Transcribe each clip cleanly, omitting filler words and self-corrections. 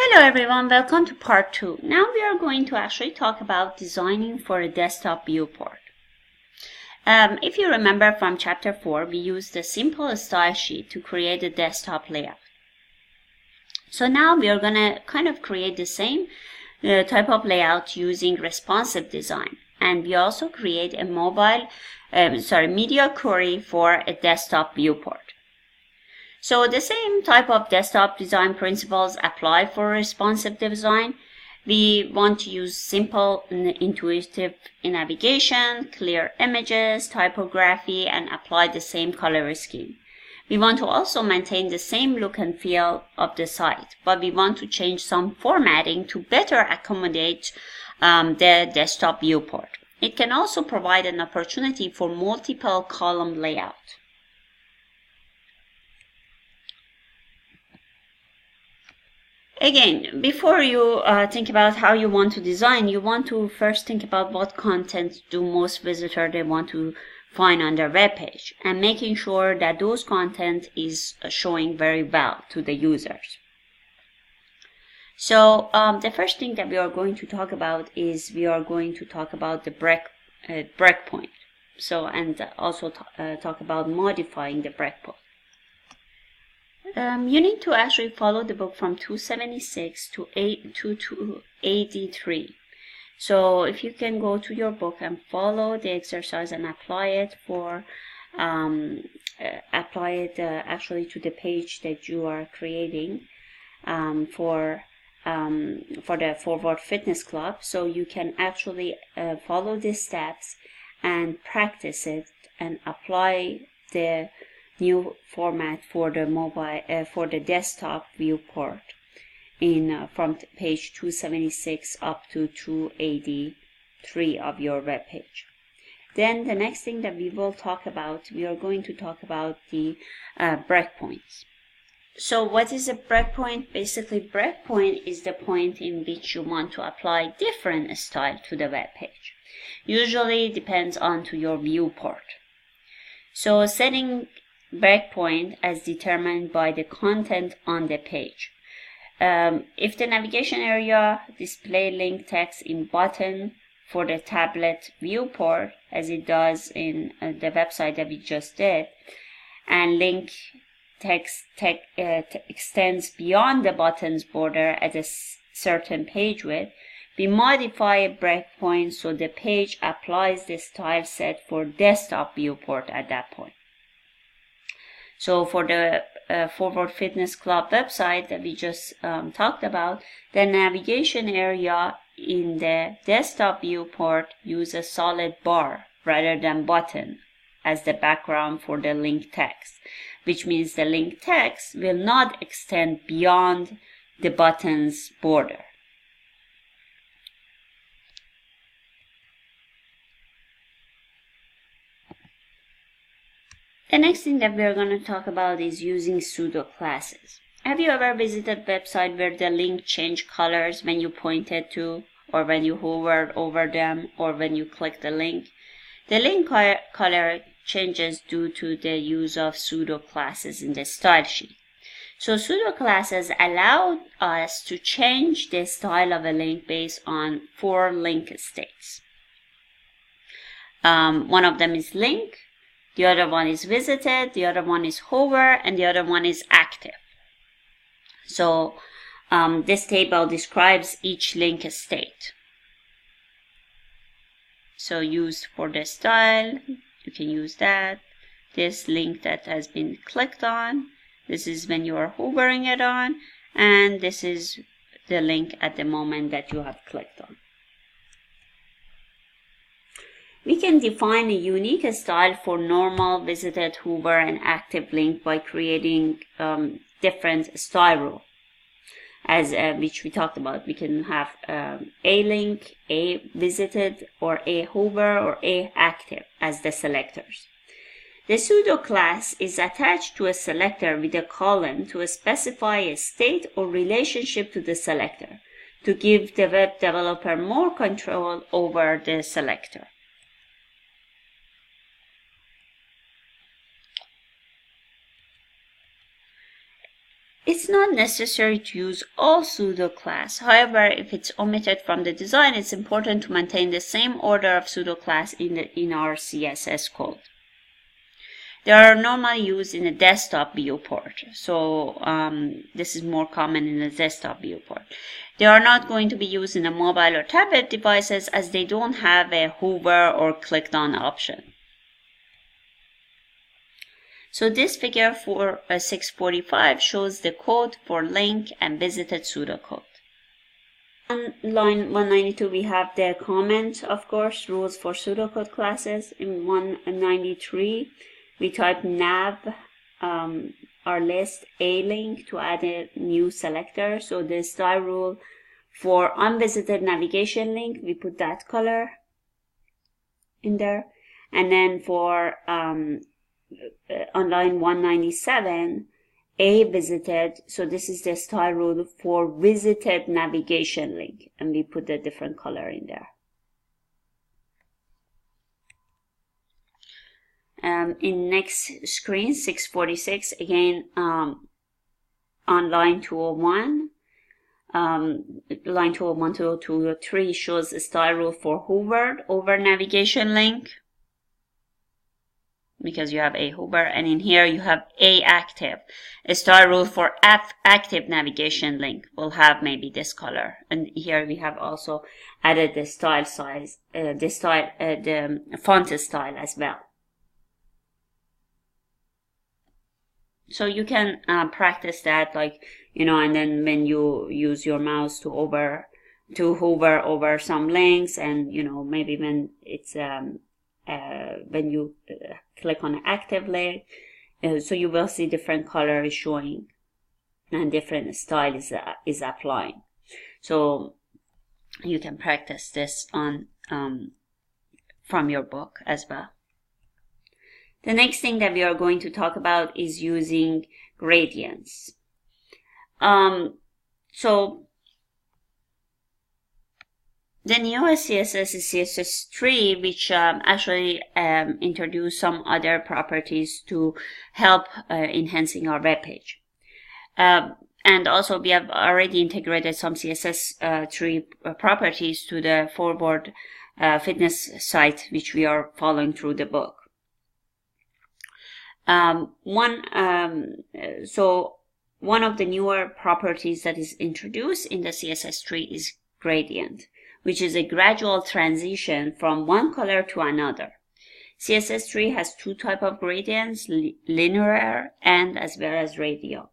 Hello everyone, welcome to part 2. Now we are going to actually talk about designing for a desktop viewport. If you remember from chapter 4, we used a simple style sheet to create a desktop layout. So now we are going to kind of create the same type of layout using responsive design. And we also create a media query for a desktop viewport. So the same type of desktop design principles apply for responsive design. We want to use simple and intuitive navigation, clear images, typography, and apply the same color scheme. We want to also maintain the same look and feel of the site, but we want to change some formatting to better accommodate the desktop viewport. It can also provide an opportunity for multiple column layout. Again, before you think about how you want to design, you want to first think about what content do most visitors they want to find on their web page, and making sure that those content is showing very well to the users. So the first thing that we are going to talk about is we are going to talk about the breakpoint. So and also talk about modifying the breakpoint. You need to actually follow the book from 276 to 283. So if you can go to your book and follow the exercise and apply it actually to the page that you are creating for the Forward Fitness Club, so you can actually follow these steps and practice it and apply the new format for the for the desktop viewport in from page 276 up to 283 of your web page. Then the next thing that we will talk about, we are going to talk about the breakpoints. So what is a breakpoint? Basically, breakpoint is the point in which you want to apply different style to the web page. Usually depends on to your viewport. So setting breakpoint as determined by the content on the page. If the navigation area display link text in button for the tablet viewport, as it does in the website that we just did, and link text extends beyond the button's border at a certain page width, we modify a breakpoint so the page applies the style set for desktop viewport at that point. So for the Forward Fitness Club website that we just talked about, the navigation area in the desktop viewport use a solid bar rather than button as the background for the link text, which means the link text will not extend beyond the button's border. The next thing that we're going to talk about is using pseudo classes. Have you ever visited a website where the link changed colors when you pointed to, or when you hovered over them, or when you click the link? The link color changes due to the use of pseudo classes in the style sheet. So pseudo classes allow us to change the style of a link based on 4 link states. One of them is link. The other one is visited, the other one is hover, and the other one is active. So this table describes each link state. So used for the style, you can use that. This link that has been clicked on, this is when you are hovering it on, and this is the link at the moment that you have clicked on. We can define a unique style for normal, visited, hover, and active link by creating different style rules, as which we talked about. We can have a link, a visited, or a hover, or a active as the selectors. The pseudo class is attached to a selector with a colon to specify a state or relationship to the selector, to give the web developer more control over the selector. It's it's not necessary to use all pseudo class. However, if it's omitted from the design, it's important to maintain the same order of pseudo class in our CSS code. They are normally used in a desktop viewport. So this is more common in the desktop viewport. They are not going to be used in a mobile or tablet devices as they don't have a hover or clicked on option. So this figure for 645 shows the code for link and visited pseudocode. On line 192, we have the comment, of course, rules for pseudocode classes. In 193, we type nav, our list, a link to add a new selector. So the style rule for unvisited navigation link, we put that color in there. And then for on line 197, a visited, so this is the style rule for visited navigation link, and we put a different color in there. In next screen, 646, again, on line 201, line 201 to 203 shows the style rule for hovered over navigation link, because you have a hover, and in here you have a active. A style rule for active navigation link will have maybe this color, and here we have also added the style size, the font style as well. So you can practice that, like, you know, and then when you use your mouse to hover over some links, and you know, maybe when it's when you click on an active link, so you will see different color is showing and different style is applying. So you can practice this on from your book as well. The next thing that we are going to talk about is using gradients. So the newest CSS is CSS3, which actually introduced some other properties to help enhancing our web page. And also we have already integrated some CSS3 properties to the forward fitness site, which we are following through the book. So one of the newer properties that is introduced in the CSS3 is gradient, which is a gradual transition from one color to another. CSS3 has two types of gradients, linear and as well as radial.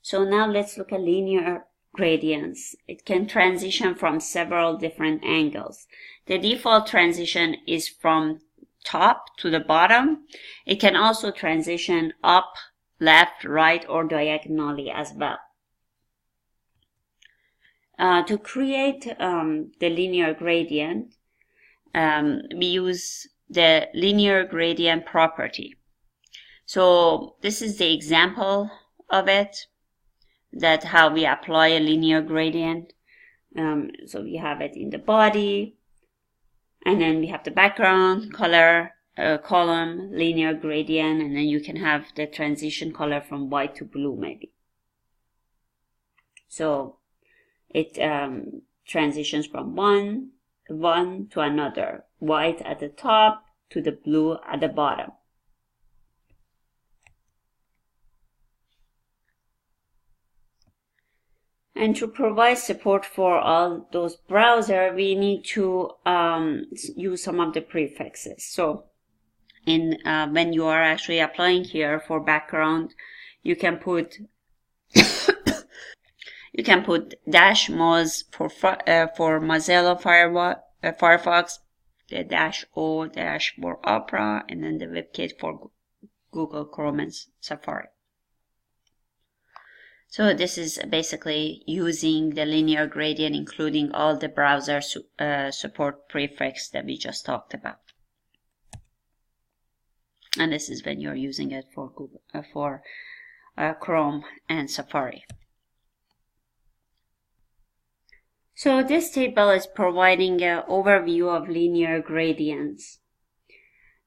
So now let's look at linear gradients. It can transition from several different angles. The default transition is from top to the bottom. It can also transition up, left, right, or diagonally as well. To create the linear gradient, we use the linear gradient property. So this is the example of it, that how we apply a linear gradient. So we have it in the body, and then we have the background color, column, linear gradient, and then you can have the transition color from white to blue maybe. So it transitions from one to another, white at the top to the blue at the bottom. And to provide support for all those browsers, we need to use some of the prefixes. So in when you are actually applying here for background, you can put -moz for Mozilla Firefox, the -o for Opera, and then the WebKit for Google Chrome and Safari. So this is basically using the linear gradient, including all the browser support prefix that we just talked about. And this is when you're using it for Google, Chrome and Safari. So this table is providing an overview of linear gradients.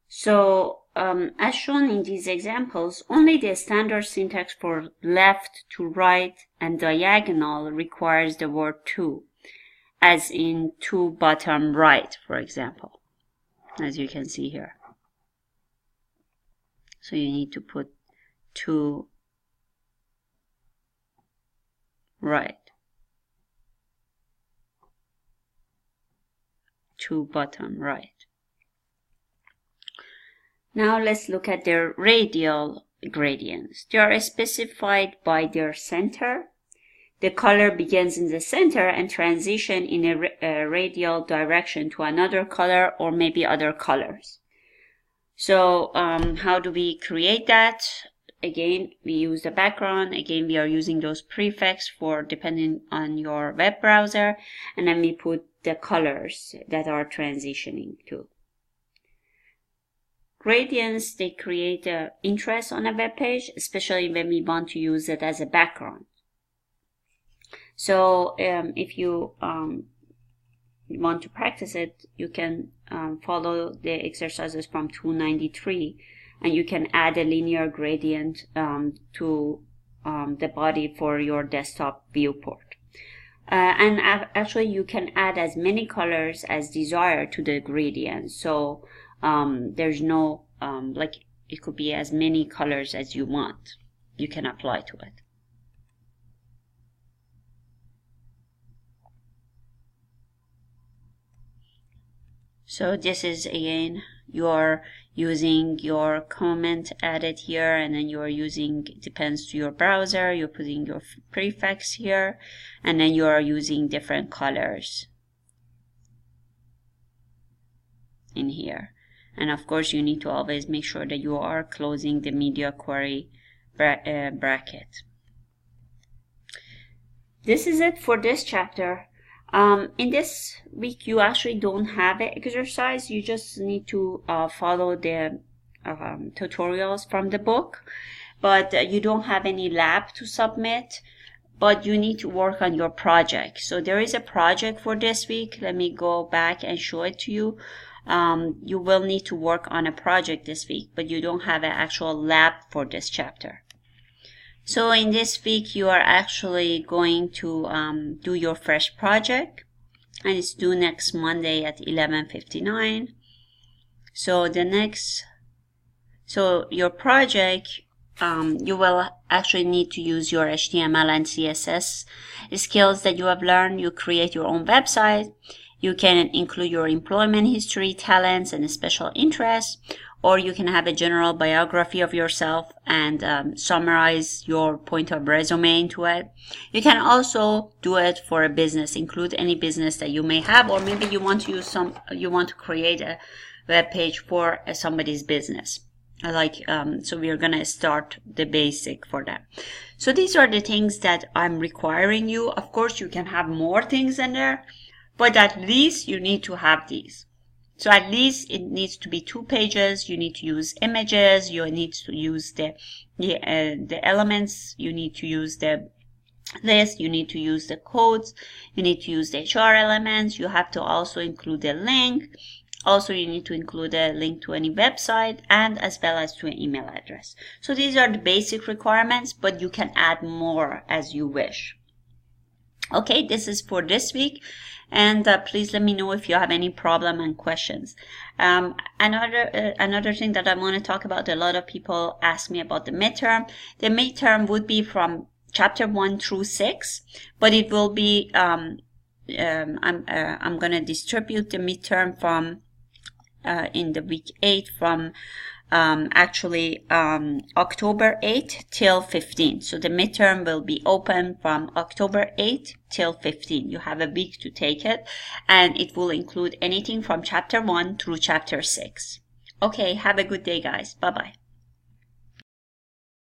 So as shown in these examples, only the standard syntax for left to right and diagonal requires the word to, as in to bottom right, for example, as you can see here. So you need to put to right, to bottom right. Now let's look at their radial gradients. They are specified by their center. The color begins in the center and transition in a radial direction to another color or maybe other colors. So how do we create that? Again, we use the background. Again, we are using those prefix for depending on your web browser. And then we put the colors that are transitioning to. Gradients, they create interest on a web page, especially when we want to use it as a background. So if you want to practice it, you can follow the exercises from 293, and you can add a linear gradient to the body for your desktop viewport. And actually you can add as many colors as desired to the gradient. So there's no, like it could be as many colors as you want. You can apply to it. So this is again, you're using your comment added here, and then you're using, it depends to your browser, you're putting your prefix here, and then you're using different colors in here. And of course you need to always make sure that you are closing the media query bracket. This is it for this chapter. In this week, you actually don't have an exercise. You just need to follow the tutorials from the book, but you don't have any lab to submit, but you need to work on your project. So there is a project for this week. Let me go back and show it to you. You will need to work on a project this week, but you don't have an actual lab for this chapter. So in this week, you are actually going to do your first project, and it's due next Monday at 11:59. So your project, you will actually need to use your HTML and CSS skills that you have learned. You create your own website. You can include your employment history, talents, and special interests. Or you can have a general biography of yourself and summarize your point of resume into it. You can also do it for a business, include any business that you may have, or maybe you want to use you want to create a web page for somebody's business. So we are gonna start the basic for that. So these are the things that I'm requiring you. Of course, you can have more things in there, but at least you need to have these. So at least it needs to be 2 pages. You need to use images. You need to use the elements. You need to use the list. You need to use the codes. You need to use the HR elements. You have to also include the link. Also, you need to include a link to any website and as well as to an email address. So these are the basic requirements, but you can add more as you wish. Okay, this is for this week. And please let me know if you have any problem and questions. Another thing that I want to talk about, a lot of people ask me about the midterm. The midterm would be from chapter 1 through 6, but it will be, I'm going to distribute the midterm from, in the week 8 from, October 8 till 15. So the midterm will be open from October 8 till 15. You have a week to take it, and it will include anything from chapter 1 through chapter 6. Okay, have a good day, guys. Bye-bye.